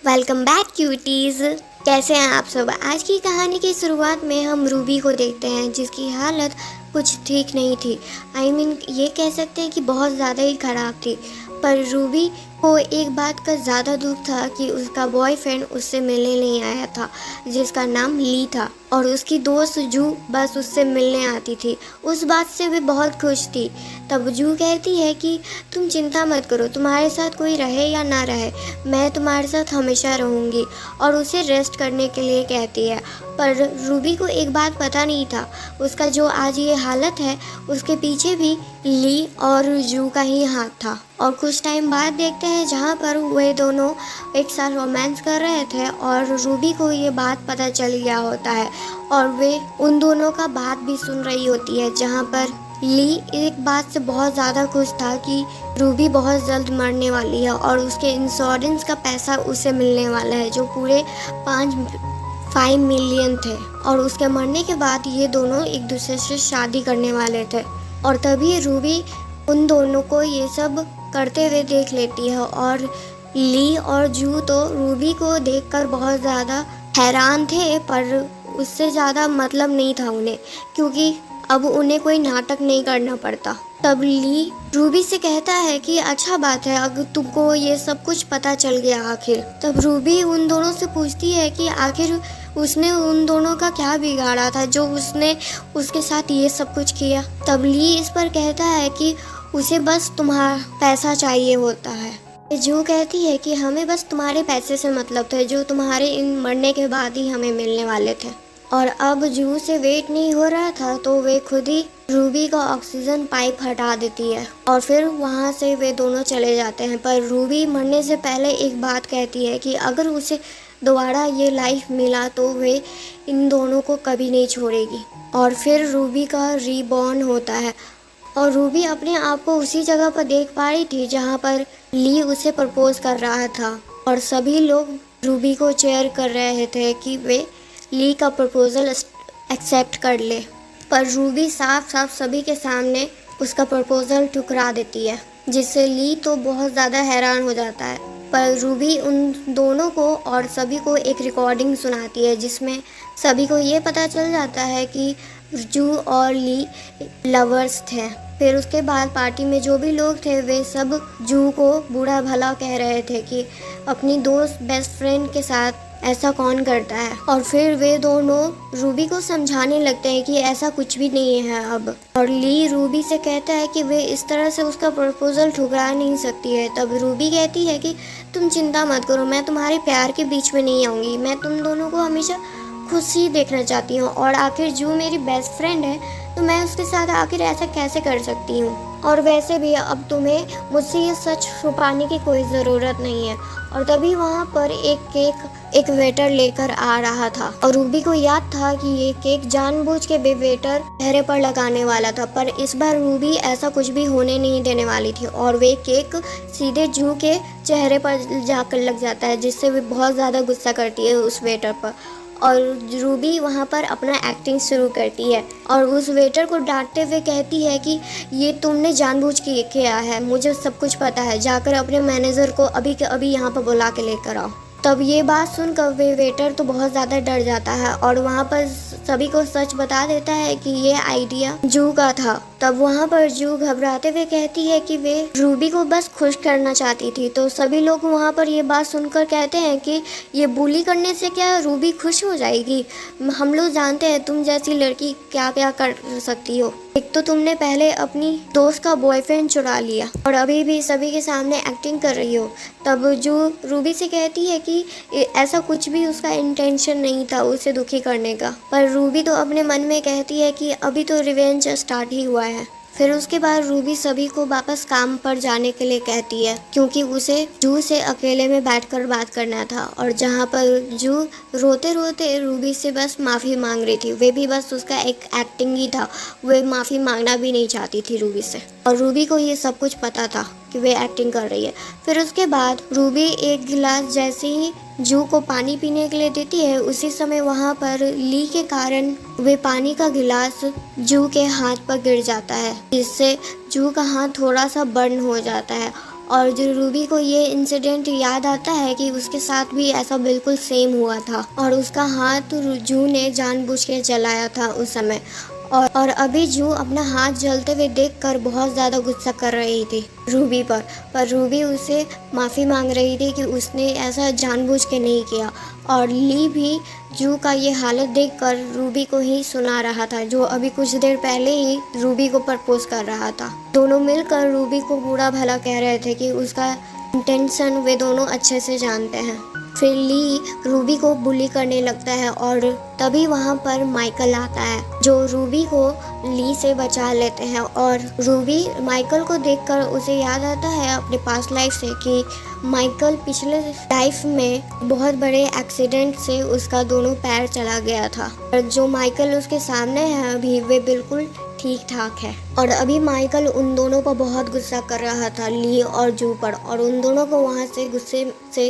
Welcome back cuties. कैसे हैं आप सब। आज की कहानी की शुरुआत में हम रूबी को देखते हैं जिसकी हालत कुछ ठीक नहीं थी। ये कह सकते हैं कि बहुत ज़्यादा ही ख़राब थी। पर रूबी को एक बात का ज़्यादा दुख था कि उसका बॉयफ्रेंड उससे मिलने नहीं आया था, जिसका नाम ली था, और उसकी दोस्त जू बस उससे मिलने आती थी। उस बात से वे बहुत खुश थी। तब जू कहती है कि तुम चिंता मत करो, तुम्हारे साथ कोई रहे या ना रहे, मैं तुम्हारे साथ हमेशा रहूँगी, और उसे रेस्ट करने के लिए कहती है। पर रूबी को एक बात पता नहीं था, उसका जो आज ये हालत है उसके पीछे भी ली और जू का ही हाथ था। और कुछ टाइम बाद देखते हैं जहाँ पर वे दोनों एक साथ रोमांस कर रहे थे और रूबी को ये बात पता चल गया होता है और वे उन दोनों का बात भी सुन रही होती है, जहाँ पर ली एक बात से बहुत ज़्यादा खुश था कि रूबी बहुत जल्द मरने वाली है और उसके इंश्योरेंस का पैसा उसे मिलने वाला है, जो पूरे 5 मिलियन थे। और उसके मरने के बाद ये दोनों एक दूसरे से शादी करने वाले थे। और तभी रूबी उन दोनों को ये सब करते हुए देख लेती है और ली और जू तो रूबी को देखकर बहुत ज़्यादा हैरान थे, पर उससे ज़्यादा मतलब नहीं था उन्हें, क्योंकि अब उन्हें कोई नाटक नहीं करना पड़ता। तब ली रूबी से कहता है कि अच्छा बात है अगर तुमको ये सब कुछ पता चल गया आखिर। तब रूबी उन दोनों से पूछती है कि आखिर उसने उन दोनों का क्या बिगाड़ा था जो उसने उसके साथ ये सब कुछ किया। तब ली इस पर कहता है कि उसे बस तुम्हारा पैसा चाहिए होता है। जो कहती है कि हमें बस तुम्हारे पैसे से मतलब था, जो तुम्हारे इन मरने के बाद ही हमें मिलने वाले थे। और अब जू से वेट नहीं हो रहा था तो वे खुद ही रूबी का ऑक्सीजन पाइप हटा देती है और फिर वहाँ से वे दोनों चले जाते हैं। पर रूबी मरने से पहले एक बात कहती है कि अगर उसे दोबारा ये लाइफ मिला तो वे इन दोनों को कभी नहीं छोड़ेगी। और फिर रूबी का रीबॉर्न होता है और रूबी अपने आप को उसी जगह पर देख पा रही थी जहाँ पर ली उसे प्रपोज कर रहा था और सभी लोग रूबी को चेयर कर रहे थे कि वे ली का प्रपोजल एक्सेप्ट कर ले। पर रूबी साफ साफ सभी के सामने उसका प्रपोजल ठुकरा देती है, जिससे ली तो बहुत ज़्यादा हैरान हो जाता है। पर रूबी उन दोनों को और सभी को एक रिकॉर्डिंग सुनाती है जिसमें सभी को ये पता चल जाता है कि जू और ली लवर्स थे। फिर उसके बाद पार्टी में जो भी लोग थे वे सब जू को बुरा भला कह रहे थे कि अपनी दोस्त बेस्ट फ्रेंड के साथ ऐसा कौन करता है। और फिर वे दोनों रूबी को समझाने लगते हैं कि ऐसा कुछ भी नहीं है अब। और ली रूबी से कहता है कि वे इस तरह से उसका प्रपोजल ठुकरा नहीं सकती है। तब रूबी कहती है कि तुम चिंता मत करो, मैं तुम्हारे प्यार के बीच में नहीं आऊँगी, मैं तुम दोनों को हमेशा खुश ही देखना चाहती हूँ। और आखिर जू मेरी बेस्ट फ्रेंड है तो मैं उसके साथ आखिर ऐसा कैसे कर सकती हूँ। और वैसे भी अब तुम्हें मुझसे ये सच छुपाने की कोई ज़रूरत नहीं है। और तभी वहाँ पर एक वेटर लेकर आ रहा था और रूबी को याद था कि ये केक जानबूझ के वे वेटर चेहरे पर लगाने वाला था, पर इस बार रूबी ऐसा कुछ भी होने नहीं देने वाली थी और वे केक सीधे जू के चेहरे पर जाकर लग जाता है, जिससे वे बहुत ज़्यादा गुस्सा करती है उस वेटर पर। और रूबी वहाँ पर अपना एक्टिंग शुरू करती है और उस वेटर को डांटते हुए कहती है कि ये तुमने जानबूझ के किया है, मुझे सब कुछ पता है, जाकर अपने मैनेजर को अभी के अभी यहाँ पर बुला के लेकर आओ। तब ये बात सुनकर वे वेटर तो बहुत ज़्यादा डर जाता है और वहाँ पर सभी को सच बता देता है कि ये आइडिया जू का था। तब वहाँ पर जू घबराते हुए कहती है कि वे रूबी को बस खुश करना चाहती थी। तो सभी लोग वहाँ पर ये बात सुनकर कहते हैं कि ये बुली करने से क्या रूबी खुश हो जाएगी, हम लोग जानते हैं तुम जैसी लड़की क्या क्या कर सकती हो। एक तो तुमने पहले अपनी दोस्त का बॉयफ्रेंड चुरा लिया और अभी भी सभी के सामने एक्टिंग कर रही हो। तब जू रूबी से कहती है कि ऐसा कुछ भी उसका इंटेंशन नहीं था उसे दुखी करने का। पर रूबी तो अपने मन में कहती है कि अभी तो रिवेंज स्टार्ट ही हुआ है। फिर उसके बाद रूबी सभी को वापस काम पर जाने के लिए कहती है, क्योंकि उसे जू से अकेले में बैठकर बात करना था। और जहाँ पर जू रोते रोते रूबी से बस माफ़ी मांग रही थी, वे भी बस उसका एक एक्टिंग ही था, वे माफ़ी मांगना भी नहीं चाहती थी रूबी से। और रूबी को ये सब कुछ पता था कि वे एक्टिंग कर रही है। फिर उसके बाद रूबी एक गिलास जैसे ही जू को पानी पीने के लिए देती है, उसी समय वहाँ पर ली के कारण वे पानी का गिलास जू के हाथ पर गिर जाता है, जिससे जू का हाथ थोड़ा सा बर्न हो जाता है। और जो रूबी को ये इंसिडेंट याद आता है कि उसके साथ भी ऐसा बिल्कुल सेम हुआ था और उसका हाथ जू ने जानबूझ के जलाया था उस समय। और अभी जू अपना हाथ जलते हुए देखकर बहुत ज़्यादा गुस्सा कर रही थी रूबी पर रूबी उसे माफ़ी मांग रही थी कि उसने ऐसा जानबूझ के नहीं किया। और ली भी जू का ये हालत देखकर रूबी को ही सुना रहा था, जो अभी कुछ देर पहले ही रूबी को प्रपोज कर रहा था। दोनों मिलकर रूबी को बुरा भला कह रहे थे कि उसका इंटेंशन वे दोनों अच्छे से जानते हैं। फिर ली रूबी को बुली करने लगता है और तभी वहाँ पर माइकल आता है, जो रूबी को ली से बचा लेते हैं। और रूबी माइकल को देखकर उसे याद आता है अपने पास्ट लाइफ से कि माइकल पिछले लाइफ में बहुत बड़े एक्सीडेंट से उसका दोनों पैर चला गया था और जो माइकल उसके सामने है अभी वे बिल्कुल ठीक ठाक है। और अभी माइकल उन दोनों पर बहुत गुस्सा कर रहा था, ली और जू पर, और उन दोनों को वहाँ से गुस्से से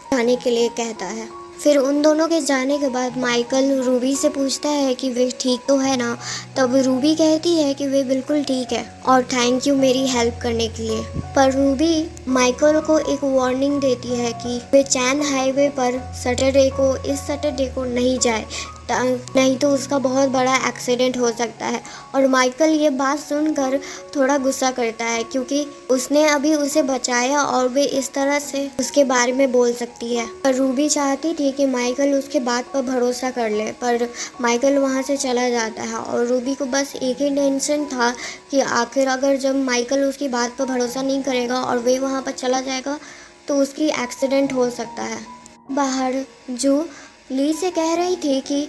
जाने के लिए कहता है। फिर उन दोनों के जाने के बाद माइकल रूबी से पूछता है कि वे ठीक तो है ना। तब रूबी कहती है कि वे बिल्कुल ठीक है और थैंक यू मेरी हेल्प करने के लिए। पर रूबी माइकल को एक वार्निंग देती है कि वे चैन हाईवे पर इस सैटरडे को नहीं जाए, नहीं तो उसका बहुत बड़ा एक्सीडेंट हो सकता है। और माइकल ये बात सुनकर थोड़ा गुस्सा करता है क्योंकि उसने अभी उसे बचाया और वे इस तरह से उसके बारे में बोल सकती है। पर रूबी चाहती थी कि माइकल उसके बात पर भरोसा कर ले, पर माइकल वहाँ से चला जाता है और रूबी को बस एक ही टेंशन था कि आखिर अगर जब माइकल उसकी बात पर भरोसा नहीं करेगा और वे वहाँ पर चला जाएगा तो उसकी एक्सीडेंट हो सकता है। बाहर जो ली से कह रही थी कि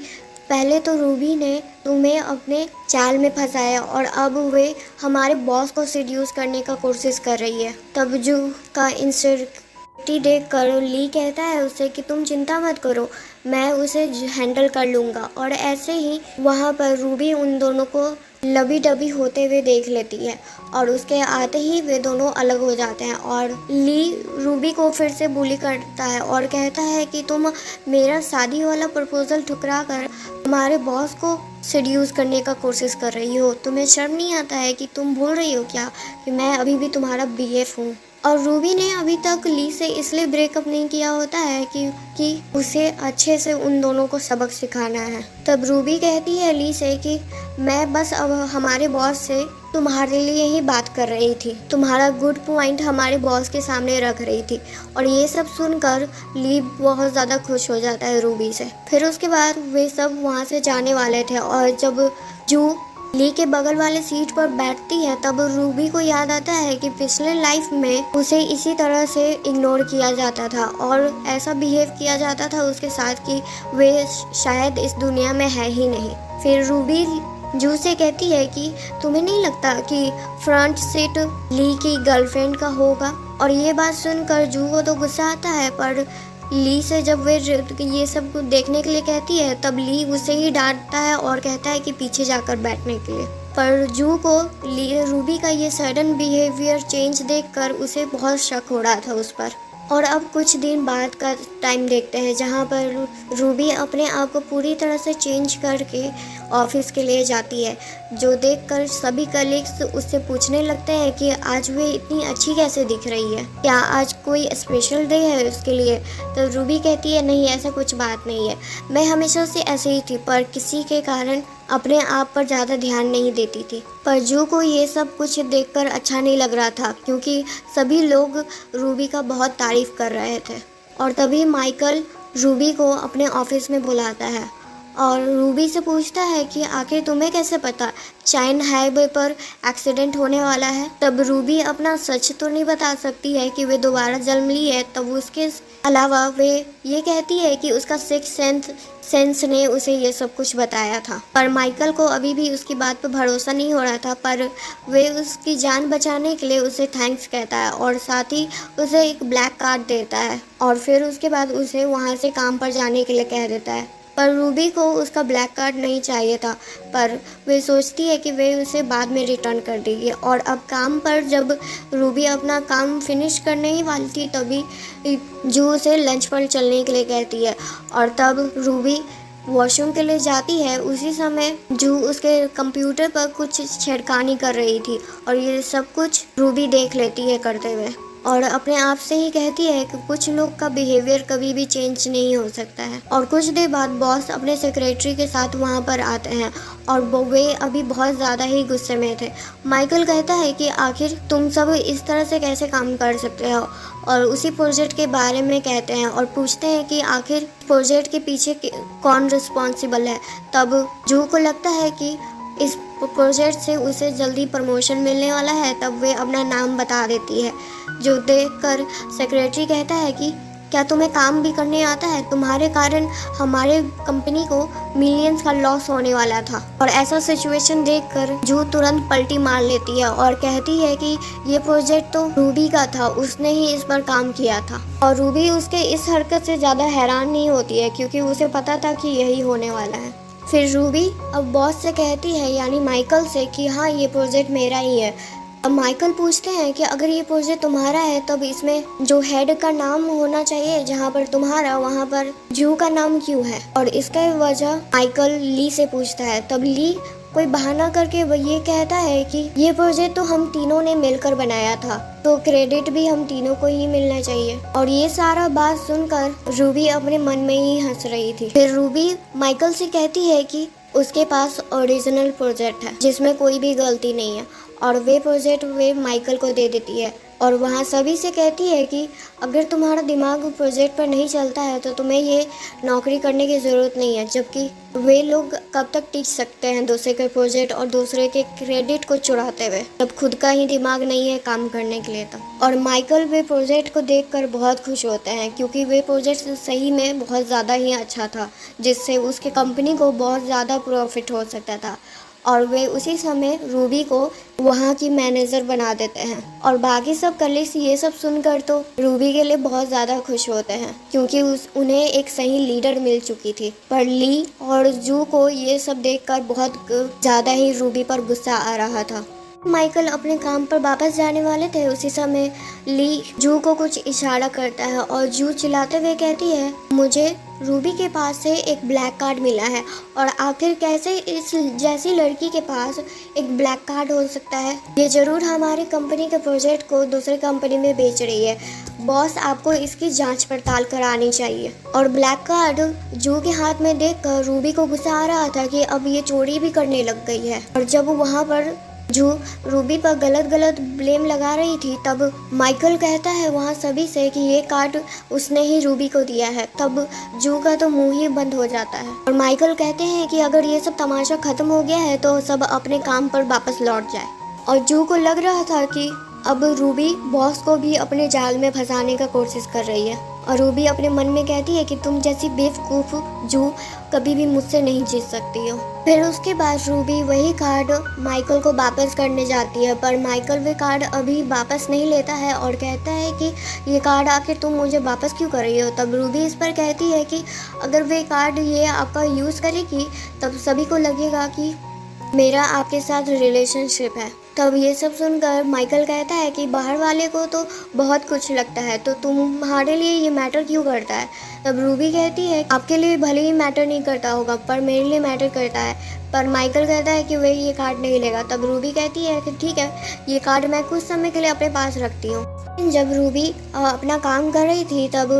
पहले तो रूबी ने तुम्हें अपने चाल में फंसाया और अब वे हमारे बॉस को सीड्यूस करने का कोशिश कर रही है। तब जू का इंसिक्योरिटी देख कर ली कहता है उसे कि तुम चिंता मत करो, मैं उसे हैंडल कर लूँगा। और ऐसे ही वहाँ पर रूबी उन दोनों को लबी डबी होते हुए देख लेती है और उसके आते ही वे दोनों अलग हो जाते हैं। और ली रूबी को फिर से बुली करता है और कहता है कि तुम मेरा शादी वाला प्रपोजल ठुकरा कर हमारे बॉस को सीड्यूस करने का कोशिश कर रही हो। तुम्हें शर्म नहीं आता है कि तुम भूल रही हो क्या कि मैं अभी भी तुम्हारा BF हूँ। और रूबी ने अभी तक ली से इसलिए ब्रेकअप नहीं किया होता है कि उसे अच्छे से उन दोनों को सबक सिखाना है। तब रूबी कहती है ली से कि मैं बस अब हमारे बॉस से तुम्हारे लिए ही बात कर रही थी, तुम्हारा गुड पॉइंट हमारे बॉस के सामने रख रही थी। और ये सब सुनकर ली बहुत ज़्यादा खुश हो जाता है रूबी से। फिर उसके बाद वे सब वहाँ से जाने वाले थे और जब जू ली के बगल वाले सीट पर बैठती है तब रूबी को याद आता है कि पिछले लाइफ में उसे इसी तरह से इग्नोर किया जाता था और ऐसा बिहेव किया जाता था उसके साथ कि वे शायद इस दुनिया में है ही नहीं। फिर रूबी जू से कहती है कि तुम्हें नहीं लगता कि फ्रंट सीट ली की गर्लफ्रेंड का होगा। और ये बात सुनकर जू को तो गुस्सा आता है, पर ली से जब वे ये सब देखने के लिए कहती है तब ली उसे ही डांटता है और कहता है कि पीछे जाकर बैठने के लिए। पर जू को रूबी का ये सडन बिहेवियर चेंज देखकर उसे बहुत शक हो रहा था उस पर। और अब कुछ दिन बाद का टाइम देखते हैं जहाँ पर रूबी अपने आप को पूरी तरह से चेंज करके ऑफिस के लिए जाती है, जो देखकर सभी कलीग्स उससे पूछने लगते हैं कि आज वे इतनी अच्छी कैसे दिख रही है, क्या आज कोई स्पेशल डे है उसके लिए। तो रूबी कहती है नहीं, ऐसा कुछ बात नहीं है, मैं हमेशा से ऐसे ही थी पर किसी के कारण अपने आप पर ज़्यादा ध्यान नहीं देती थी। पर जू को ये सब कुछ देखकर अच्छा नहीं लग रहा था क्योंकि सभी लोग रूबी का बहुत तारीफ़ कर रहे थे। और तभी माइकल रूबी को अपने ऑफिस में बुलाता है और रूबी से पूछता है कि आखिर तुम्हें कैसे पता चाइन हाईवे पर एक्सीडेंट होने वाला है। तब रूबी अपना सच तो नहीं बता सकती है कि वे दोबारा जन्म ली है, तब उसके अलावा वे ये कहती है कि उसका सिक्स्थ सेंस ने उसे ये सब कुछ बताया था। पर माइकल को अभी भी उसकी बात पर भरोसा नहीं हो रहा था, पर वे उसकी जान बचाने के लिए उसे थैंक्स कहता है और साथ ही उसे एक ब्लैक कार्ड देता है और फिर उसके बाद उसे वहाँ से काम पर जाने के लिए कह देता है। पर रूबी को उसका ब्लैक कार्ड नहीं चाहिए था, पर वे सोचती है कि वे उसे बाद में रिटर्न कर देगी। और अब काम पर जब रूबी अपना काम फिनिश करने ही वाली थी तभी जू उसे लंच पर चलने के लिए कहती है और तब रूबी वॉशरूम के लिए जाती है। उसी समय जू उसके कंप्यूटर पर कुछ छेड़खानी कर रही थी और ये सब कुछ रूबी देख लेती है करते हुए। और अपने आप से ही कहती है कि कुछ लोग का बिहेवियर कभी भी चेंज नहीं हो सकता है। और कुछ देर बाद बॉस अपने सेक्रेटरी के साथ वहाँ पर आते हैं और वे अभी बहुत ज़्यादा ही गुस्से में थे। माइकल कहता है कि आखिर तुम सब इस तरह से कैसे काम कर सकते हो, और उसी प्रोजेक्ट के बारे में कहते हैं और पूछते हैं कि आखिर प्रोजेक्ट के पीछे कौन रिस्पॉन्सिबल है। तब जू को लगता है कि इस प्रोजेक्ट से उसे जल्दी प्रमोशन मिलने वाला है। तब वे अपना नाम बता देती है, जो देखकर सेक्रेटरी कहता है कि क्या तुम्हें काम भी करने आता है? तुम्हारे कारण हमारे कंपनी को मिलियंस का लॉस होने वाला था। और ऐसा सिचुएशन देखकर जू तुरंत पलटी मार लेती है और कहती है कि ये प्रोजेक्ट तो रूबी का था, उसने ही इस पर काम किया था। और रूबी उसके इस हरकत से ज़्यादा हैरान नहीं होती है, क्योंकि उसे पता था कि यही होने वाला है। फिर रूबी अब बॉस से कहती है, यानी माइकल से, कि हाँ ये प्रोजेक्ट मेरा ही है। अब माइकल पूछते हैं कि अगर ये प्रोजेक्ट तुम्हारा है तब इसमें जो हेड का नाम होना चाहिए जहाँ पर तुम्हारा, वहाँ पर जू का नाम क्यों है? और इसका वजह माइकल ली से पूछता है। तब ली कोई बहाना करके वो ये कहता है कि ये प्रोजेक्ट तो हम तीनों ने मिलकर बनाया था, तो क्रेडिट भी हम तीनों को ही मिलना चाहिए। और ये सारा बात सुनकर रूबी अपने मन में ही हंस रही थी। फिर रूबी माइकल से कहती है कि उसके पास ओरिजिनल प्रोजेक्ट है जिसमें कोई भी गलती नहीं है, और वे प्रोजेक्ट वे माइकल को दे देती है। और वहाँ सभी से कहती है कि अगर तुम्हारा दिमाग प्रोजेक्ट पर नहीं चलता है तो तुम्हें ये नौकरी करने की ज़रूरत नहीं है। जबकि वे लोग कब तक टीच सकते हैं दूसरे के प्रोजेक्ट और दूसरे के क्रेडिट को चुराते हुए, जब खुद का ही दिमाग नहीं है काम करने के लिए तब। और माइकल वे प्रोजेक्ट को देखकर बहुत खुश होते हैं, क्योंकि वे प्रोजेक्ट सही में बहुत ज़्यादा ही अच्छा था, जिससे उसके कंपनी को बहुत ज़्यादा प्रॉफिट हो सकता था। और वे उसी समय रूबी को वहाँ की मैनेजर बना देते हैं। और बाकी सब कलीग्स ये सब सुनकर तो रूबी के लिए बहुत ज़्यादा खुश होते हैं, क्योंकि उन्हें एक सही लीडर मिल चुकी थी। पर ली और जू को ये सब देखकर बहुत ज़्यादा ही रूबी पर गुस्सा आ रहा था। माइकल अपने काम पर वापस जाने वाले थे, उसी समय ली जू को कुछ इशारा करता है और जू चिल्लाते हुए कहती है, मुझे रूबी के पास से एक ब्लैक कार्ड मिला है, और आखिर कैसे इस जैसी लड़की के पास एक ब्लैक कार्ड हो सकता है? ये जरूर हमारी कंपनी के प्रोजेक्ट को दूसरी कंपनी में बेच रही है। बॉस, आपको इसकी जांच पड़ताल करानी चाहिए। और ब्लैक कार्ड जू के हाथ में देखकर रूबी को गुस्सा आ रहा था कि अब ये चोरी भी करने लग गई है। और जब वहाँ पर जू रूबी पर गलत ब्लेम लगा रही थी, तब माइकल कहता है वहाँ सभी से कि ये कार्ड उसने ही रूबी को दिया है। तब जू का तो मुंह ही बंद हो जाता है। और माइकल कहते हैं कि अगर ये सब तमाशा खत्म हो गया है तो सब अपने काम पर वापस लौट जाए। और जू को लग रहा था कि अब रूबी बॉस को भी अपने जाल में फंसाने का कोशिश कर रही है। और रूबी अपने मन में कहती है कि तुम जैसी बेवकूफ़ जू कभी भी मुझसे नहीं जीत सकती हो। फिर उसके बाद रूबी वही कार्ड माइकल को वापस करने जाती है, पर माइकल वे कार्ड अभी वापस नहीं लेता है और कहता है कि ये कार्ड आखिर तुम मुझे वापस क्यों कर रही हो? तब रूबी इस पर कहती है कि अगर वे कार्ड ये आपका यूज़ करेगी तब सभी को लगेगा कि मेरा आपके साथ रिलेशनशिप है। तब ये सब सुनकर माइकल कहता है कि बाहर वाले को तो बहुत कुछ लगता है, तो तुम्हारे लिए ये मैटर क्यों करता है? तब रूबी कहती है आपके लिए भले ही मैटर नहीं करता होगा, पर मेरे लिए मैटर करता है। पर माइकल कहता है कि वह ये कार्ड नहीं लेगा। तब रूबी कहती है कि ठीक है, ये कार्ड मैं कुछ समय के लिए अपने पास रखती हूँ। जब रूबी अपना काम कर रही थी तब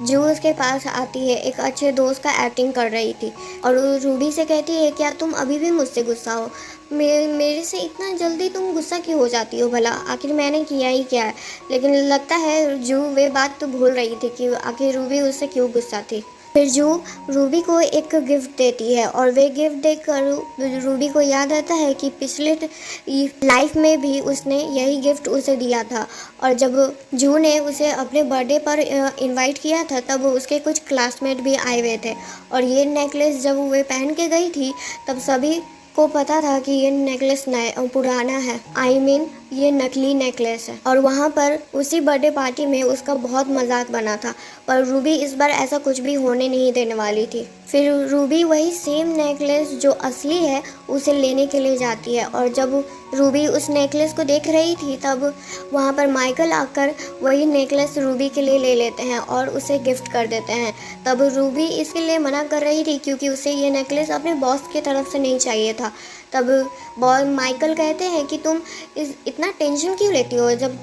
जू उसके पास आती है, एक अच्छे दोस्त का एक्टिंग कर रही थी, और रूबी से कहती है क्या तुम अभी भी मुझसे गुस्सा हो? मेरे से इतना जल्दी तुम गुस्सा क्यों हो जाती हो भला? आखिर मैंने किया ही क्या है? लेकिन लगता है जू वे बात तो भूल रही थी कि आखिर रूबी उससे क्यों गुस्सा थी। फिर जू रूबी को एक गिफ्ट देती है, और वे गिफ्ट देखकर रूबी को याद आता है कि पिछले लाइफ में भी उसने यही गिफ्ट उसे दिया था। और जब जू ने उसे अपने बर्थडे पर इनवाइट किया था तब उसके कुछ क्लासमेट भी आए हुए थे, और ये नेकलेस जब वे पहन के गई थी तब सभी को पता था कि ये नेकलेस पुराना है, ये नकली नेकलेस है। और वहाँ पर उसी बर्थडे पार्टी में उसका बहुत मजाक बना था, पर रूबी इस बार ऐसा कुछ भी होने नहीं देने वाली थी। फिर रूबी वही सेम नेकलेस जो असली है उसे लेने के लिए जाती है, और जब रूबी उस नेकलेस को देख रही थी तब वहाँ पर माइकल आकर वही नेकलेस रूबी के लिए ले लेते हैं और उसे गिफ्ट कर देते हैं। तब रूबी इसके लिए मना कर रही थी क्योंकि उसे ये नेकलेस अपने बॉस की तरफ से नहीं चाहिए था। तब माइकल कहते हैं कि तुम इतना टेंशन क्यों लेती हो? जब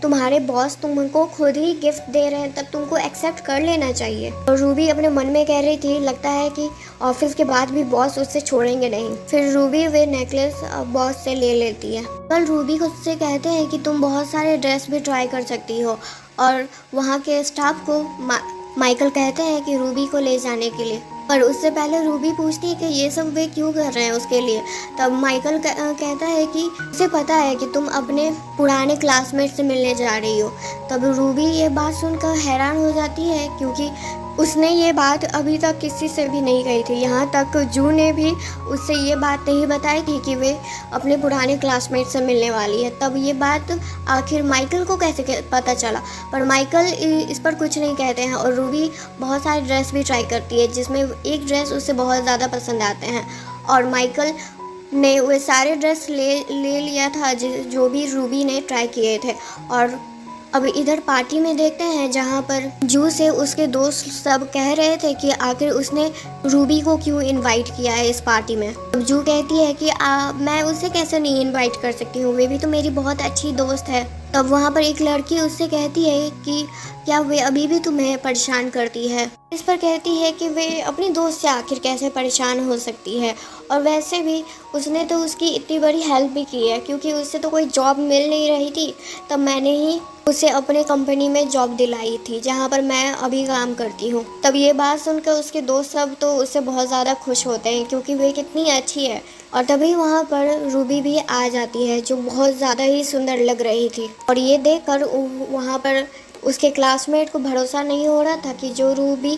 तुम्हारे बॉस तुमको खुद ही गिफ्ट दे रहे हैं, तब तुमको एक्सेप्ट कर लेना चाहिए। और रूबी अपने मन में कह रही थी लगता है कि ऑफिस के बाद भी बॉस उससे छोड़ेंगे नहीं। फिर रूबी वे नेकलेस बॉस से ले लेती है। कल रूबी खुद से कहते हैं कि तुम बहुत सारे ड्रेस भी ट्राई कर सकती हो, और वहाँ के स्टाफ को माइकल कहते हैं कि रूबी को ले जाने के लिए। पर उससे पहले रूबी पूछती है कि ये सब वे क्यों कर रहे हैं उसके लिए। तब माइकल कहता है कि उसे पता है कि तुम अपने पुराने क्लासमेट से मिलने जा रही हो। तब रूबी ये बात सुनकर हैरान हो जाती है, क्योंकि उसने ये बात अभी तक किसी से भी नहीं कही थी। यहाँ तक जू ने भी उससे ये बात नहीं बताई थी कि वे अपने पुराने क्लासमेट से मिलने वाली है। तब ये बात आखिर माइकल को कैसे पता चला, पर माइकल इस पर कुछ नहीं कहते हैं। और रूबी बहुत सारे ड्रेस भी ट्राई करती है, जिसमें एक ड्रेस उसे बहुत ज़्यादा पसंद आते हैं, और माइकल ने वे सारे ड्रेस ले लिया था जो भी रूबी ने ट्राई किए थे। और अब इधर पार्टी में देखते हैं जहाँ पर जू से उसके दोस्त सब कह रहे थे कि आखिर उसने रूबी को क्यों इनवाइट किया है इस पार्टी में। अब जू कहती है कि मैं उसे कैसे नहीं इनवाइट कर सकती हूँ, वे भी तो मेरी बहुत अच्छी दोस्त है। तब वहाँ पर एक लड़की उससे कहती है कि क्या वे अभी भी तुम्हें परेशान करती है। इस पर कहती है कि वे अपनी दोस्त से आखिर कैसे परेशान हो सकती है, और वैसे भी उसने तो उसकी इतनी बड़ी हेल्प भी की है, क्योंकि उससे तो कोई जॉब मिल नहीं रही थी। तब मैंने ही उसे अपने कंपनी में जॉब दिलाई थी, जहाँ पर मैं अभी काम करती हूँ। तब ये बात सुनकर उसके दोस्त सब तो उससे बहुत ज़्यादा खुश होते हैं, क्योंकि वे कितनी अच्छी है। और तभी वहाँ पर रूबी भी आ जाती है, जो बहुत ज़्यादा ही सुंदर लग रही थी। और ये देखकर वहाँ पर उसके क्लासमेट को भरोसा नहीं हो रहा था कि जो रूबी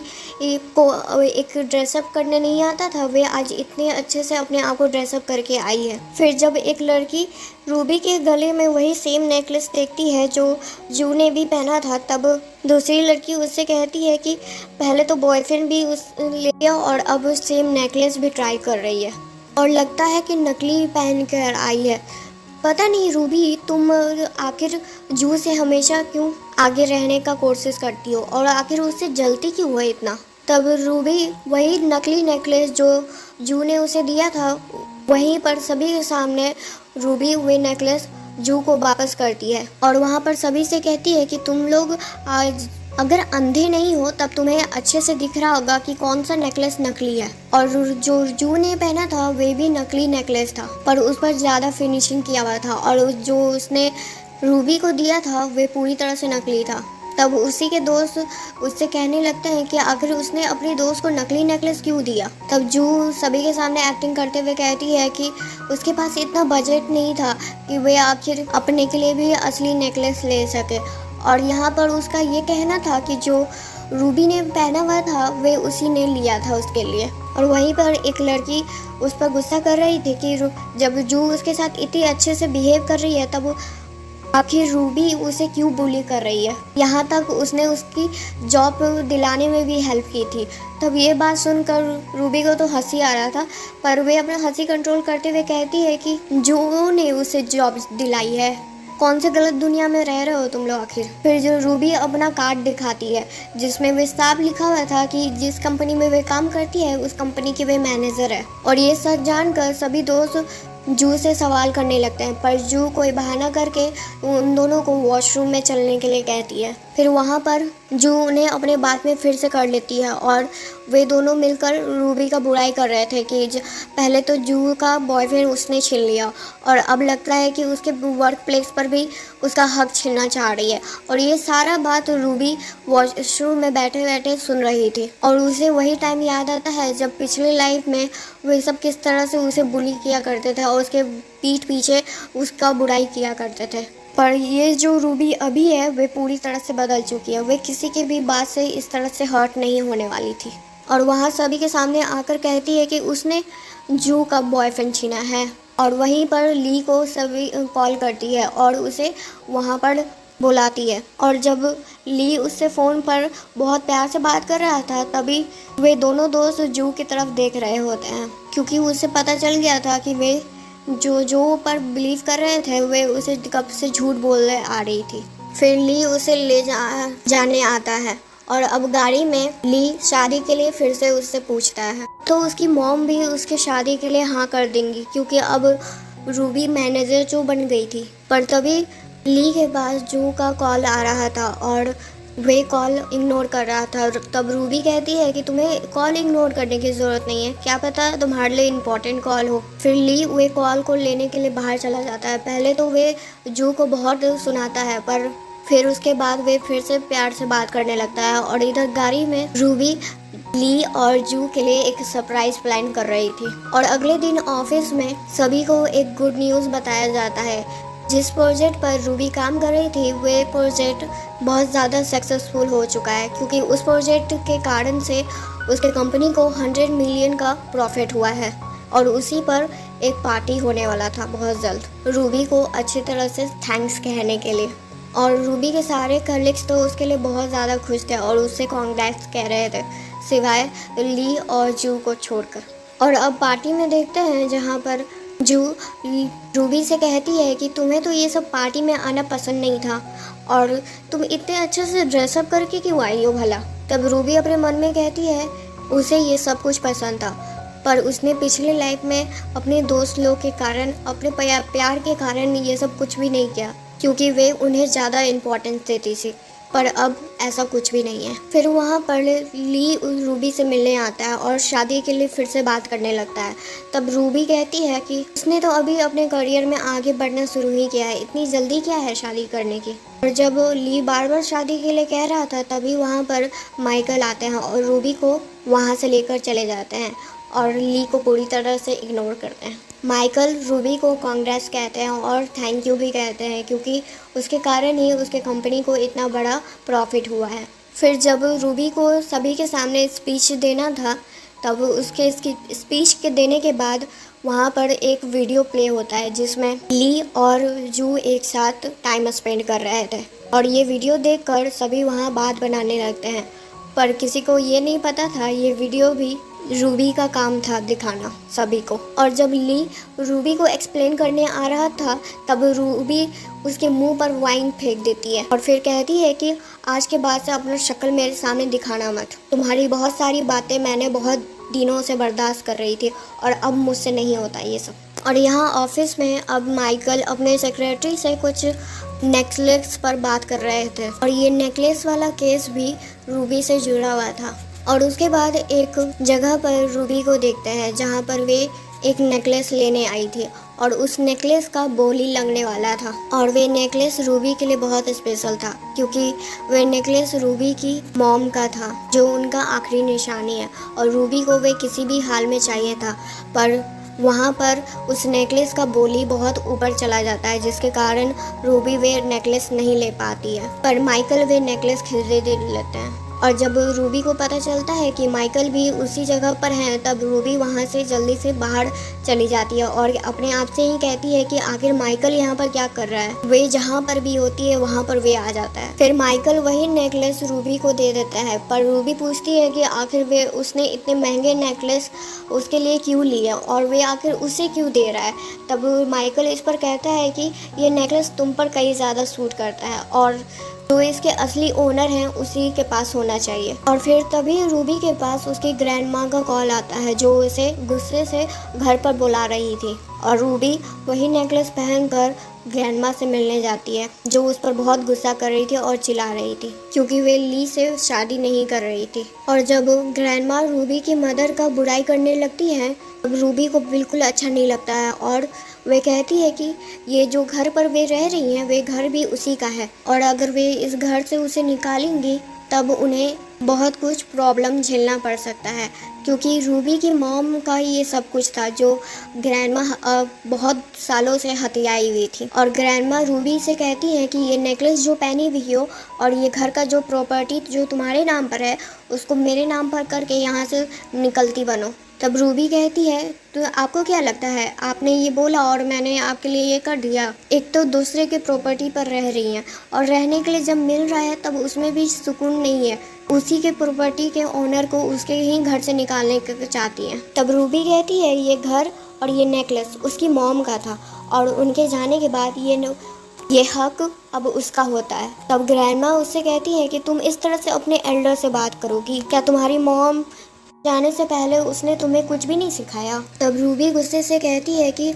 को एक ड्रेसअप करने नहीं आता था, वे आज इतने अच्छे से अपने आप को ड्रेसअप करके आई है। फिर जब एक लड़की रूबी के गले में वही सेम नेकलेस देखती है जो जू ने भी पहना था, तब दूसरी लड़की उससे कहती है कि पहले तो बॉयफ्रेंड भी उस ले लिया और अब सेम नेकलेस भी ट्राई कर रही है, और लगता है कि नकली पहन कर आई है। पता नहीं रूबी, तुम आखिर जू से हमेशा क्यों आगे रहने का कोशिश करती हो, और आखिर उससे जलती क्यों है इतना। तब रूबी वही नकली नेकलेस जो जू ने उसे दिया था, वहीं पर सभी के सामने रूबी वही नेकलेस जू को वापस करती है, और वहाँ पर सभी से कहती है कि तुम लोग आज अगर अंधे नहीं हो तब तुम्हें अच्छे से दिख रहा होगा कि कौन सा नेकलेस नकली है। और जो जू ने पहना था वे भी नकली नेकलेस था, पर उस पर ज़्यादा फिनिशिंग किया हुआ था, और जो उसने रूबी को दिया था वे पूरी तरह से नकली था। तब उसी के दोस्त उससे कहने लगते हैं कि आखिर उसने अपनी दोस्त को नकली नेकलेस क्यों दिया। तब जू सभी के सामने एक्टिंग करते हुए कहती है कि उसके पास इतना बजट नहीं था कि वे आखिर अपने के लिए भी असली नेकलेस ले सके। और यहाँ पर उसका ये कहना था कि जो रूबी ने पहना हुआ था वे उसी ने लिया था उसके लिए। और वहीं पर एक लड़की उस पर गुस्सा कर रही थी कि जब जू उसके साथ इतनी अच्छे से बिहेव कर रही है, तब आखिर रूबी उसे क्यों बुली कर रही है। यहाँ तक उसने उसकी जॉब दिलाने में भी हेल्प की थी। तब ये बात सुनकर रूबी को तो हंसी आ रहा था, पर वे अपना हंसी कंट्रोल करते हुए कहती है कि जू ने उसे जॉब दिलाई है, कौन से गलत दुनिया में रह रहे हो तुम लोग आखिर। फिर जो रूबी अपना कार्ड दिखाती है, जिसमें वे साफ लिखा हुआ था कि जिस कंपनी में वे काम करती है उस कंपनी की वे मैनेजर है। और ये सच जानकर सभी दोस्त जू से सवाल करने लगते हैं, पर जू कोई बहाना करके उन दोनों को वॉशरूम में चलने के लिए कहती है। फिर वहाँ पर जू उन्हें अपने बात में फिर से कर लेती है, और वे दोनों मिलकर रूबी का बुराई कर रहे थे कि पहले तो जू का बॉयफ्रेंड उसने छीन लिया, और अब लगता है कि उसके वर्क प्लेस पर भी उसका हक छीनना चाह रही है। और ये सारा बात रूबी वॉशरूम में बैठे बैठे सुन रही थी, और उसे वही टाइम याद आता है जब पिछले लाइफ में वे सब किस तरह से उसे बुली किया करते थे और उसके पीठ पीछे उसका बुराई किया करते थे। पर ये जो रूबी अभी है वे पूरी तरह से बदल चुकी है, वे किसी की भी बात से इस तरह से हर्ट नहीं होने वाली थी। और वहाँ सभी के सामने आकर कहती है कि उसने जू का बॉयफ्रेंड छीना है। और वहीं पर ली को सभी कॉल करती है और उसे वहाँ पर बुलाती है। और जब ली उससे फ़ोन पर बहुत प्यार से बात कर रहा था, तभी वे दोनों दोस्त जू की तरफ देख रहे होते हैं, क्योंकि उसे पता चल गया था कि वे जो पर बिलीव कर रहे थे वे उसे कब से झूठ बोलने आ रही थी। फिर ली उसे ले जाने आता है, और अब गाड़ी में ली शादी के लिए फिर से उससे पूछता है, तो उसकी मॉम भी उसके शादी के लिए हाँ कर देंगी, क्योंकि अब रूबी मैनेजर जो बन गई थी। पर तभी ली के पास जू का कॉल आ रहा था और वे कॉल इग्नोर कर रहा था। तब रूबी कहती है कि तुम्हें कॉल इग्नोर करने की ज़रूरत नहीं है, क्या पता तुम्हारे लिए इम्पोर्टेंट कॉल हो। फिर ली वे कॉल को लेने के लिए बाहर चला जाता है। पहले तो वे जू को बहुत सुनाता है, पर फिर उसके बाद वे फिर से प्यार से बात करने लगता है। और इधर गाड़ी में रूबी ली और जू के लिए एक सरप्राइज प्लान कर रही थी। और अगले दिन ऑफिस में सभी को एक गुड न्यूज़ बताया जाता है। जिस प्रोजेक्ट पर रूबी काम कर रही थी वे प्रोजेक्ट बहुत ज़्यादा सक्सेसफुल हो चुका है, क्योंकि उस प्रोजेक्ट के कारण से उसके कंपनी को 100 मिलियन का प्रॉफिट हुआ है। और उसी पर एक पार्टी होने वाला था बहुत जल्द, रूबी को अच्छी तरह से थैंक्स कहने के लिए। और रूबी के सारे कलीग्स तो उसके लिए बहुत ज़्यादा खुश थे और उससे कॉन्ग्रेट्स कह रहे थे, सिवाय ली और जू को छोड़कर। और अब पार्टी में देखते हैं जहाँ पर जू रूबी से कहती है कि तुम्हें तो ये सब पार्टी में आना पसंद नहीं था और तुम इतने अच्छे से ड्रेसअप करके क्यों आई हो भला। तब रूबी अपने मन में कहती है उसे ये सब कुछ पसंद था, पर उसने पिछले लाइफ में अपने दोस्त लोग के कारण, अपने प्यार के कारण ये सब कुछ भी नहीं किया, क्योंकि वे उन्हें ज़्यादा इम्पोर्टेंस देती थी। पर अब ऐसा कुछ भी नहीं है। फिर वहाँ पर ली रूबी से मिलने आता है और शादी के लिए फिर से बात करने लगता है। तब रूबी कहती है कि उसने तो अभी अपने करियर में आगे बढ़ना शुरू ही किया है, इतनी जल्दी क्या है शादी करने की। और जब ली बार बार शादी के लिए कह रहा था तभी वहाँ पर माइकल आते हैं और रूबी को वहाँ से लेकर चले जाते हैं और ली को पूरी तरह से इग्नोर करते हैं। माइकल रूबी को कांग्रेस कहते हैं और थैंक यू भी कहते हैं, क्योंकि उसके कारण ही उसके कंपनी को इतना बड़ा प्रॉफिट हुआ है। फिर जब रूबी को सभी के सामने स्पीच देना था तब उसके स्पीच के देने के बाद वहाँ पर एक वीडियो प्ले होता है जिसमें ली और जू एक साथ टाइम स्पेंड कर रहे थे। और ये वीडियो देखकर सभी वहाँ बात बनाने लगते हैं, पर किसी को ये नहीं पता था ये वीडियो भी रूबी का काम था दिखाना सभी को। और जब ली रूबी को एक्सप्लेन करने आ रहा था तब रूबी उसके मुंह पर वाइन फेंक देती है और फिर कहती है कि आज के बाद से अपना शक्ल मेरे सामने दिखाना मत, तुम्हारी बहुत सारी बातें मैंने बहुत दिनों से बर्दाश्त कर रही थी और अब मुझसे नहीं होता ये सब। और यहाँ ऑफिस में अब माइकल अपने सेक्रेटरी से कुछ नेकलेस पर बात कर रहे थे और ये नेकलेस वाला केस भी रूबी से जुड़ा हुआ था। और उसके बाद एक जगह पर रूबी को देखते हैं जहाँ पर वे एक नेकलेस लेने आई थी और उस नेकलेस का बोली लगने वाला था। और वे नेकलेस रूबी के लिए बहुत स्पेशल था, क्योंकि वे नेकलेस रूबी की मॉम का था जो उनका आखिरी निशानी है और रूबी को वे किसी भी हाल में चाहिए था। पर वहाँ पर उस नेकलेस का बोली बहुत ऊपर चला जाता है, जिसके कारण रूबी वे नेकलेस नहीं ले पाती है। पर माइकल वे नेकलेस खरीद लेते हैं। और जब रूबी को पता चलता है कि माइकल भी उसी जगह पर हैं तब रूबी वहाँ से जल्दी से बाहर चली जाती है और अपने आप से ही कहती है कि आखिर माइकल यहाँ पर क्या कर रहा है। वे जहाँ पर भी होती है वहाँ पर वे आ जाता है। फिर माइकल वही नेकलेस रूबी को दे देता है, पर रूबी पूछती है कि आखिर वे उसने इतने महंगे नेकलेस उसके लिए क्यों लिए और वे आखिर उसे क्यों दे रहा है। तब माइकल इस पर कहता है कि ये नेकलेस तुम पर कहीं ज़्यादा सूट करता है और जो इसके असली ओनर हैं उसी के पास होना चाहिए। और फिर तभी रूबी के पास उसकी ग्रैंडमा का कॉल आता है जो उसे गुस्से से घर पर बुला रही थी और रूबी वही नेकलेस पहनकर ग्रैंडमा से मिलने जाती है जो उस पर बहुत गुस्सा कर रही थी और चिल्ला रही थी, क्योंकि वे ली से शादी नहीं कर रही थी। और जब ग्रैंडमा रूबी की मदर का बुराई करने लगती है तब रूबी को बिल्कुल अच्छा नहीं लगता है और वे कहती है कि ये जो घर पर वे रह रही हैं वे घर भी उसी का है और अगर वे इस घर से उसे निकालेंगी तब उन्हें बहुत कुछ प्रॉब्लम झेलना पड़ सकता है, क्योंकि रूबी की मॉम का ये सब कुछ था जो ग्रैंडमा बहुत सालों से हथियाई हुई थी। और ग्रैंडमा रूबी से कहती है कि ये नेकलेस जो पहनी हुई हो और ये घर का जो प्रॉपर्टी जो तुम्हारे नाम पर है उसको मेरे नाम पर करके यहाँ से निकलती बनो। तब रूबी कहती है तो आपको क्या लगता है, आपने ये बोला और मैंने आपके लिए ये कर दिया। एक तो दूसरे के प्रॉपर्टी पर रह रही हैं और रहने के लिए जब मिल रहा है तब उसमें भी सुकून नहीं है, उसी के प्रॉपर्टी के ओनर को उसके ही घर से निकालने के चाहती हैं। तब रूबी कहती है ये घर और ये नेकलेस उसकी मॉम का था और उनके जाने के बाद ये हक अब उसका होता है। तब ग्रैंडमा उससे कहती है कि तुम इस तरह से अपने एल्डर से बात करोगी, क्या तुम्हारी मॉम जाने से पहले उसने तुम्हें कुछ भी नहीं सिखाया। तब रूबी गुस्से से कहती है कि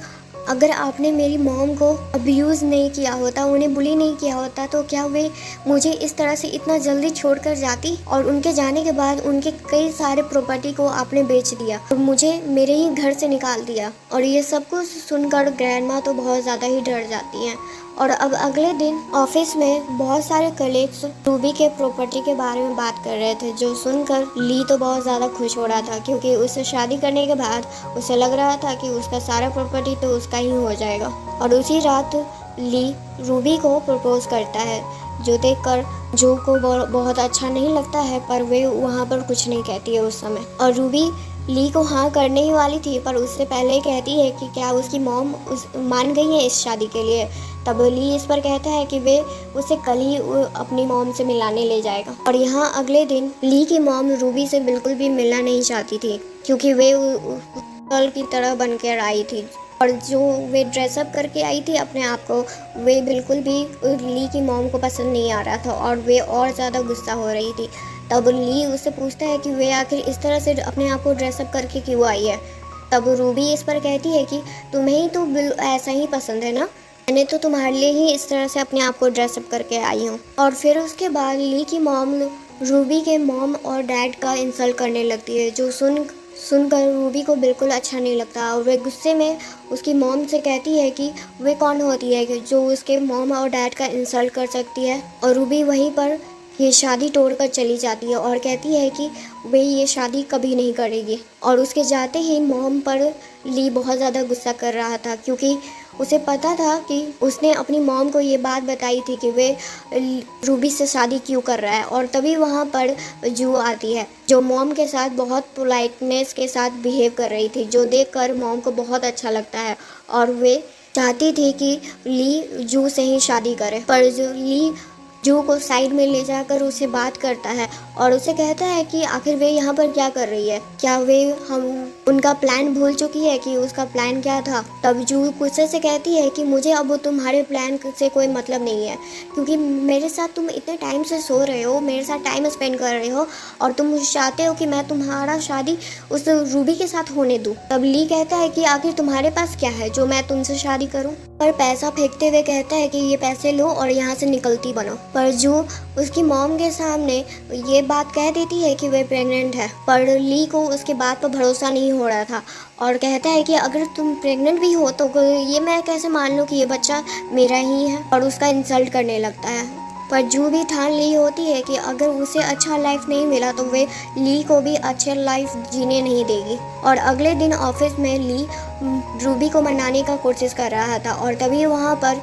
अगर आपने मेरी मॉम को अब्यूज़ नहीं किया होता, उन्हें बुली नहीं किया होता, तो क्या वे मुझे इस तरह से इतना जल्दी छोड़कर जाती? और उनके जाने के बाद उनके कई सारे प्रॉपर्टी को आपने बेच दिया और मुझे मेरे ही घर से निकाल दिया। और ये सब कुछ सुनकर ग्रैंडमा तो बहुत ज़्यादा ही डर जाती हैं। और अब अगले दिन ऑफिस में बहुत सारे कलीग्स रूबी के प्रॉपर्टी के बारे में बात कर रहे थे, जो सुनकर ली तो बहुत ज़्यादा खुश हो रहा था, क्योंकि उससे शादी करने के बाद उसे लग रहा था कि उसका सारा प्रॉपर्टी तो उसका ही हो जाएगा। और उसी रात ली रूबी को प्रपोज करता है, जो देखकर जो को बहुत अच्छा नहीं लगता है, पर वे वहाँ पर कुछ नहीं कहती है उस समय। और रूबी ली को हाँ करने ही वाली थी, पर उससे पहले कहती है कि क्या उसकी मॉम मान गई है इस शादी के लिए। तब ली इस पर कहता है कि वे उसे कल ही अपनी मॉम से मिलाने ले जाएगा। और यहाँ अगले दिन ली की मॉम रूबी से बिल्कुल भी मिलना नहीं चाहती थी, क्योंकि वे कल की तरह बनकर आई थी। और जो वे ड्रेसअप करके आई थी अपने आप को, वे बिल्कुल भी ली की मॉम को पसंद नहीं आ रहा था और वे और ज़्यादा गुस्सा हो रही थी। तब ली उससे पूछता है कि वे आखिर इस तरह से अपने आप को ड्रेसअप करके क्यों आई है। तब रूबी इस पर कहती है कि तुम्हें ही तो ऐसा ही पसंद है ना, मैंने तो तुम्हारे लिए ही इस तरह से अपने आप को ड्रेसअप करके आई हूँ। और फिर उसके बाद ली की मॉम रूबी के मॉम और डैड का इंसल्ट करने लगती है, जो सुनकर रूबी को बिल्कुल अच्छा नहीं लगता। और वे गुस्से में उसकी मॉम से कहती है कि वे कौन होती है कि जो उसके मॉम और डैड का इंसल्ट कर सकती है। और रूबी वहीं पर ये शादी तोड़कर चली जाती है और कहती है कि वे ये शादी कभी नहीं करेगी। और उसके जाते ही मॉम पर ली बहुत ज़्यादा गुस्सा कर रहा था, क्योंकि उसे पता था कि उसने अपनी मॉम को ये बात बताई थी कि वे रूबी से शादी क्यों कर रहा है। और तभी वहाँ पर जू आती है, जो मॉम के साथ बहुत पोलाइटनेस के साथ बिहेव कर रही थी, जो देखकर मॉम को बहुत अच्छा लगता है। और वे चाहती थी कि ली जू से ही शादी करे, पर जो ली जू को साइड में ले जाकर उसे बात करता है और उसे कहता है कि आखिर वे यहाँ पर क्या कर रही है, क्या वे उनका प्लान भूल चुकी है कि उसका प्लान क्या था। तब जू गुस्से से कहती है कि मुझे अब तुम्हारे प्लान से कोई मतलब नहीं है, क्योंकि मेरे साथ तुम इतने टाइम से सो रहे हो, मेरे साथ टाइम स्पेंड कर रहे हो और तुम चाहते हो कि मैं तुम्हारा शादी उस रूबी के साथ होने दूँ। तब ली कहता है कि आखिर तुम्हारे पास क्या है जो मैं तुमसे शादी करूँ। पर पैसा फेंकते हुए कहता है कि ये पैसे लो और यहाँ से निकलती बनो। पर जू उसकी मॉम के सामने ये बात कह देती है कि वे प्रेग्नेंट है, पर ली को उसके बात पर भरोसा नहीं हो रहा था और कहता है कि अगर तुम प्रेग्नेंट भी हो तो ये मैं कैसे मान लूँ कि ये बच्चा मेरा ही है, और उसका इंसल्ट करने लगता है। पर जू भी ठान ली होती है कि अगर उसे अच्छा लाइफ नहीं मिला तो वे ली को भी अच्छा लाइफ जीने नहीं देगी। और अगले दिन ऑफिस में ली रूबी को मनाने का कोशिश कर रहा था और तभी वहाँ पर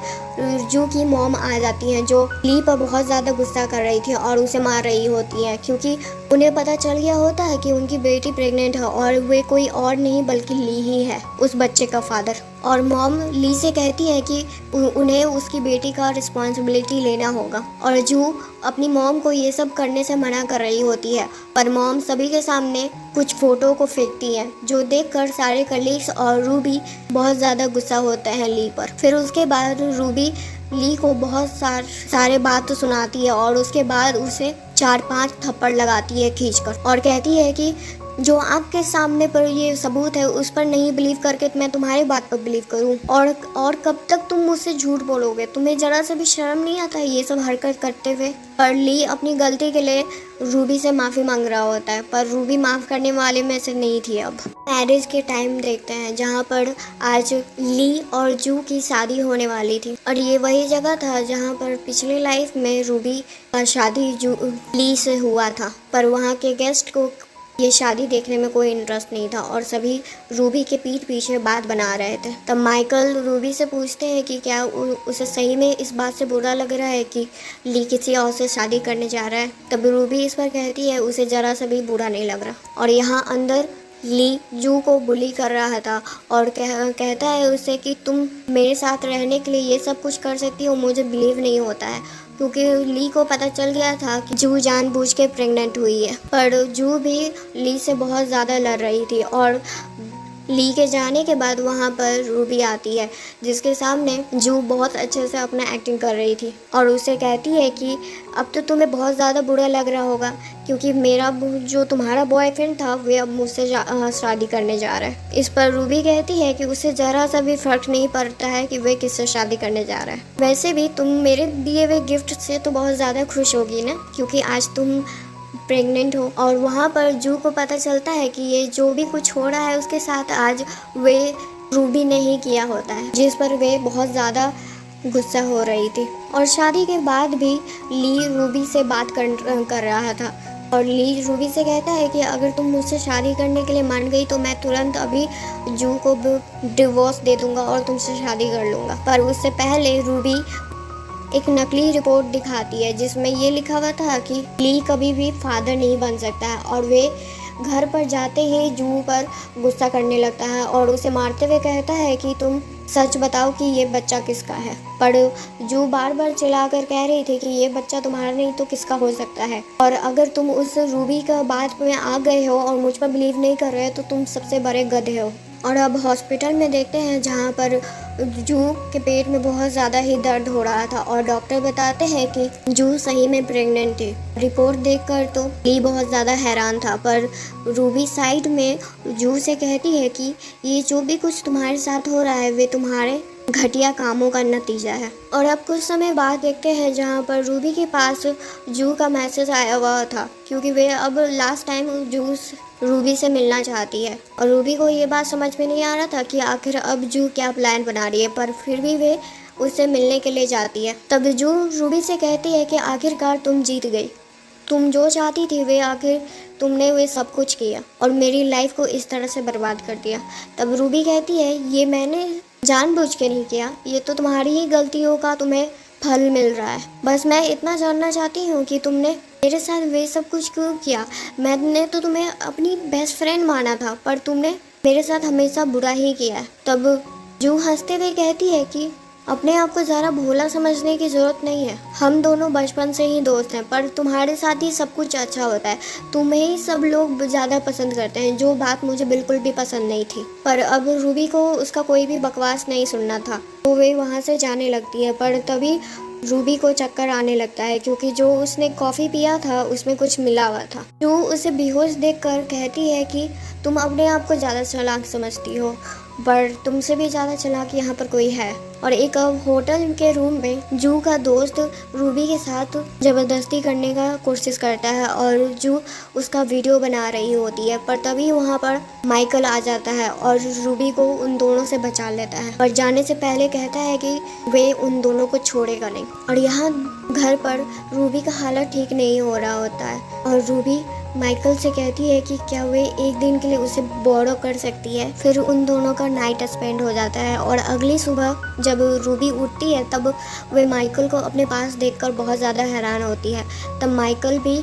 जू की मॉम आ जाती हैं, जो ली पर बहुत ज़्यादा गुस्सा कर रही थी और उसे मार रही होती हैं, क्योंकि उन्हें पता चल गया होता है कि उनकी बेटी प्रेग्नेंट है और वे कोई और नहीं बल्कि ली ही है, उस बच्चे का फादर। और मॉम ली से कहती है कि उन्हें उसकी बेटी का रिस्पॉन्सिबिलिटी लेना होगा और जू अपनी मॉम को ये सब करने से मना कर रही होती है, पर मॉम सभी के सामने कुछ फ़ोटो को फेंकती है, जो देखकर सारे कलीग्स और रूबी बहुत ज़्यादा गुस्सा होते हैं ली पर। फिर उसके बाद रूबी ली को बहुत सारे बात सुनाती है और उसके बाद उसे 4-5 थप्पड़ लगाती है खींचकर और कहती है कि जो आपके सामने पर ये सबूत है उस पर नहीं बिलीव करके मैं तुम्हारी बात पर बिलीव करूं, और कब तक तुम मुझसे झूठ बोलोगे, तुम्हें जरा सा भी शर्म नहीं आता है ये सब हरकत करते हुए। पर ली अपनी गलती के लिए रूबी से माफ़ी मांग रहा होता है, पर रूबी माफ़ करने वाले में से नहीं थी। अब मैरिज के टाइम देखते हैं जहाँ पर आज ली और जू की शादी होने वाली थी, और ये वही जगह था जहाँ पर पिछले लाइफ में रूबी का शादी ली से हुआ था, पर वहाँ के गेस्ट को ये शादी देखने में कोई इंटरेस्ट नहीं था और सभी रूबी के पीठ पीछे बात बना रहे थे। तब माइकल रूबी से पूछते हैं कि क्या उसे सही में इस बात से बुरा लग रहा है कि ली किसी और से शादी करने जा रहा है। तब रूबी इस पर कहती है उसे ज़रा सा भी बुरा नहीं लग रहा। और यहाँ अंदर ली जू को बुली कर रहा था और कहता है उसे कि तुम मेरे साथ रहने के लिए ये सब कुछ कर सकती हो, मुझे बिलीव नहीं होता है, क्योंकि ली को पता चल गया था कि जू जानबूझ के प्रेग्नेंट हुई है। पर जू भी ली से बहुत ज़्यादा लड़ रही थी और ली के जाने के बाद वहाँ पर रूबी आती है, जिसके सामने जू बहुत अच्छे से अपना एक्टिंग कर रही थी और उसे कहती है कि अब तो तुम्हें बहुत ज़्यादा बुरा लग रहा होगा क्योंकि मेरा जो तुम्हारा बॉयफ्रेंड था वे अब मुझसे शादी करने जा रहा है। इस पर रूबी कहती है कि उसे ज़रा सा भी फर्क नहीं पड़ता है कि वे किससे शादी करने जा रहा है। वैसे भी तुम मेरे दिए हुए गिफ्ट से तो बहुत ज़्यादा खुश होगी ना, क्योंकि आज तुम प्रेग्नेंट हो। और वहाँ पर जू को पता चलता है कि ये जो भी कुछ हो रहा है उसके साथ आज वे रूबी ने ही किया होता है, जिस पर वे बहुत ज़्यादा गुस्सा हो रही थी। और शादी के बाद भी ली रूबी से बात कर रहा था और ली रूबी से कहता है कि अगर तुम मुझसे शादी करने के लिए मान गई तो मैं तुरंत अभी जू को डिवोर्स दे दूंगा और तुमसे शादी कर लूँगा। पर उससे पहले रूबी एक नकली रिपोर्ट दिखाती है जिसमें ये लिखा हुआ था कि ली कभी भी फादर नहीं बन सकता है और वे घर पर जाते ही जू पर गुस्सा करने लगता है और उसे मारते हुए कहता है कि तुम सच बताओ कि ये बच्चा किसका है। पर जू बार बार चिल्लाकर कह रही थी कि ये बच्चा तुम्हारा नहीं तो किसका हो सकता है, और अगर तुम उस रूबी का बात में आ गए हो और मुझ पर बिलीव नहीं कर रहे हो तो तुम सबसे बड़े गधे हो। और अब हॉस्पिटल में देखते हैं जहाँ पर जू के पेट में बहुत ज़्यादा ही दर्द हो रहा था और डॉक्टर बताते हैं कि जू सही में प्रेग्नेंट थी। रिपोर्ट देखकर तो ली बहुत ज़्यादा हैरान था, पर रूबी साइड में जू से कहती है कि ये जो भी कुछ तुम्हारे साथ हो रहा है वे तुम्हारे घटिया कामों का नतीजा है। और अब कुछ समय बाद देखते हैं जहाँ पर रूबी के पास जू का मैसेज आया हुआ था, क्योंकि वे अब लास्ट टाइम जू रूबी से मिलना चाहती है और रूबी को ये बात समझ में नहीं आ रहा था कि आखिर अब जू क्या प्लान बना रही है, पर फिर भी वे उससे मिलने के लिए जाती है। तब जू रूबी से कहती है कि आखिरकार तुम जीत गई, तुम जो चाहती थी वे आखिर तुमने वे सब कुछ किया और मेरी लाइफ को इस तरह से बर्बाद कर दिया। तब रूबी कहती है ये मैंने जानबूझ के नहीं किया, ये तो तुम्हारी ही गलतियों का तुम्हें फल मिल रहा है। बस मैं इतना जानना चाहती हूँ कि तुमने मेरे साथ वे सब कुछ क्यों किया। मैंने तो तुम्हें अपनी बेस्ट फ्रेंड माना था, पर तुमने मेरे साथ हमेशा बुरा ही किया है। तब जू हंसते हुए कहती है कि अपने आप को ज़रा भोला समझने की ज़रूरत नहीं है, हम दोनों बचपन से ही दोस्त हैं, पर तुम्हारे साथ ही सब कुछ अच्छा होता है, तुम्हें ही सब लोग ज़्यादा पसंद करते हैं, जो बात मुझे बिल्कुल भी पसंद नहीं थी। पर अब रूबी को उसका कोई भी बकवास नहीं सुनना था, तो वे वहाँ से जाने लगती है। पर तभी रूबी को चक्कर आने लगता है क्योंकि जो उसने कॉफ़ी पिया था उसमें कुछ मिला हुआ था। जो उसे बेहोश देखकर कहती है कि तुम अपने आप को ज़्यादा चालाक समझती हो, पर तुमसे भी ज़्यादा चालाक यहाँ पर कोई है। और एक होटल के रूम में जू का दोस्त रूबी के साथ ज़बरदस्ती करने का कोशिश करता है और जू उसका वीडियो बना रही होती है, पर तभी वहाँ पर माइकल आ जाता है और रूबी को उन दोनों से बचा लेता है और जाने से पहले कहता है कि वे उन दोनों को छोड़ेगा नहीं। और यहाँ घर पर रूबी का हालत ठीक नहीं हो रहा होता है और रूबी माइकल से कहती है कि क्या वे एक दिन के लिए उसे बोरो कर सकती है। फिर उन दोनों का नाइट स्पेंड हो जाता है और अगली सुबह जब रूबी उठती है तब वे माइकल को अपने पास देखकर बहुत ज़्यादा हैरान होती है। तब माइकल भी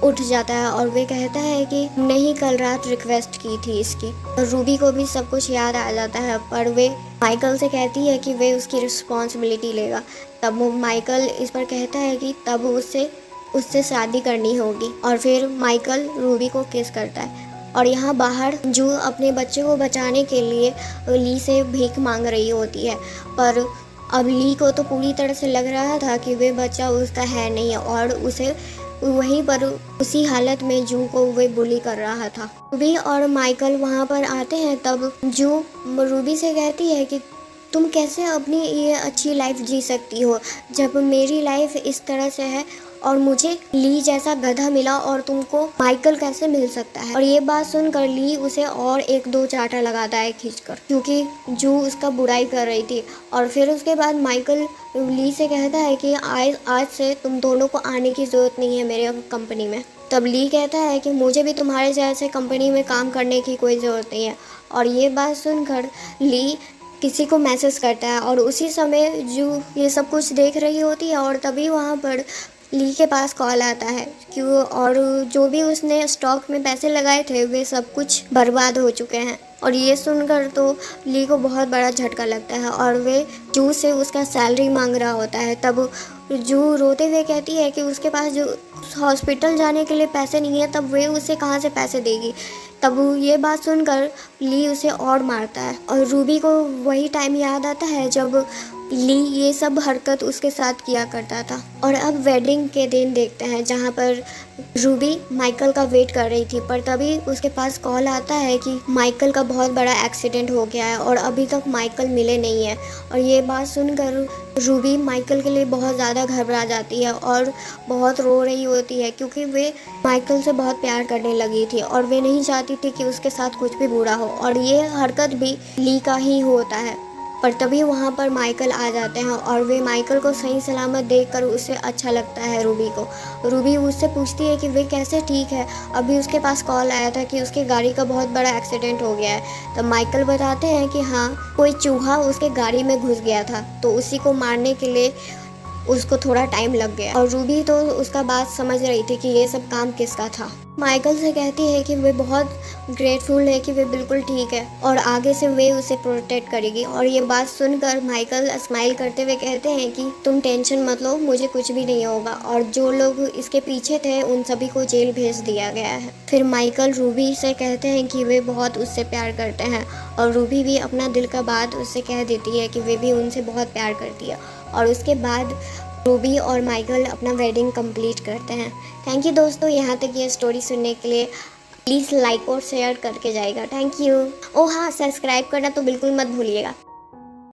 उठ जाता है और वे कहता है कि हमने ही कल रात रिक्वेस्ट की थी इसकी। और रूबी को भी सब कुछ याद आ जाता है, पर वे माइकल से कहती है कि वे उसकी रिस्पॉन्सिबिलिटी लेगा। तब माइकल इस पर कहता है कि तब उससे शादी करनी होगी और फिर माइकल रूबी को किस करता है। और यहाँ बाहर जू अपने बच्चे को बचाने के लिए ली से भीख मांग रही होती है, पर अब ली को तो पूरी तरह से लग रहा था कि वे बच्चा उसका है नहीं और उसे वहीं पर उसी हालत में जू को वे बुली कर रहा था। रूबी और माइकल वहाँ पर आते हैं। तब जू रूबी से कहती है कि तुम कैसे अपनी ये अच्छी लाइफ जी सकती हो जब मेरी लाइफ इस तरह से है और मुझे ली जैसा गधा मिला और तुमको माइकल कैसे मिल सकता है। और ये बात सुनकर ली उसे और एक दो चाटा लगाता है खींचकर, क्योंकि जू उसका बुराई कर रही थी। और फिर उसके बाद माइकल ली से कहता है कि आज से तुम दोनों को आने की ज़रूरत नहीं है मेरे कंपनी में। तब ली कहता है कि मुझे भी तुम्हारे जैसे कंपनी में काम करने की कोई ज़रूरत नहीं है। और ये बात सुनकर ली किसी को मैसेज करता है और उसी समय जू ये सब कुछ देख रही होती है और तभी वहाँ पर ली के पास कॉल आता है क्यों, और जो भी उसने स्टॉक में पैसे लगाए थे वे सब कुछ बर्बाद हो चुके हैं। और ये सुनकर तो ली को बहुत बड़ा झटका लगता है और वे जू से उसका सैलरी मांग रहा होता है। तब जू रोते हुए कहती है कि उसके पास जो हॉस्पिटल जाने के लिए पैसे नहीं है, तब वे उसे कहाँ से पैसे देगी। तब वो ये बात सुनकर ली उसे और मारता है और रूबी को वही टाइम याद आता है जब ली ये सब हरकत उसके साथ किया करता था। और अब वेडिंग के दिन देखते हैं जहाँ पर रूबी माइकल का वेट कर रही थी, पर तभी उसके पास कॉल आता है कि माइकल का बहुत बड़ा एक्सीडेंट हो गया है और अभी तक माइकल मिले नहीं है। और ये बात सुनकर रूबी माइकल के लिए बहुत ज़्यादा घबरा जाती है और बहुत रो रही होती है, क्योंकि वे माइकल से बहुत प्यार करने लगी थी और वे नहीं चाहती थी कि उसके साथ कुछ भी बुरा हो, और ये हरकत भी ली का ही होता है। पर तभी वहाँ पर माइकल आ जाते हैं और वे माइकल को सही सलामत देखकर उसे अच्छा लगता है रूबी को। रूबी उससे पूछती है कि वे कैसे ठीक है, अभी उसके पास कॉल आया था कि उसके गाड़ी का बहुत बड़ा एक्सीडेंट हो गया है। तब माइकल बताते हैं कि हाँ, कोई चूहा उसके गाड़ी में घुस गया था, तो उसी को मारने के लिए उसको थोड़ा टाइम लग गया। और रूबी तो उसका बात समझ रही थी कि ये सब काम किसका था। माइकल से कहती है कि वे बहुत ग्रेटफुल है कि वे बिल्कुल ठीक है और आगे से वे उसे प्रोटेक्ट करेगी। और ये बात सुनकर माइकल स्माइल करते हुए कहते हैं कि तुम टेंशन मत लो, मुझे कुछ भी नहीं होगा। और जो लोग इसके पीछे थे उन सभी को जेल भेज दिया गया है। फिर माइकल रूबी से कहते हैं कि वे बहुत उससे प्यार करते हैं और रूबी भी अपना दिल का बात उससे कह देती है कि वे भी उनसे बहुत प्यार करती है। और उसके बाद रूबी और माइकल अपना वेडिंग कंप्लीट करते हैं। थैंक यू दोस्तों, यहाँ तक ये स्टोरी सुनने के लिए। प्लीज़ लाइक और शेयर करके जाइएगा। Thank you. ओह हाँ, सब्सक्राइब करना तो बिल्कुल मत भूलिएगा।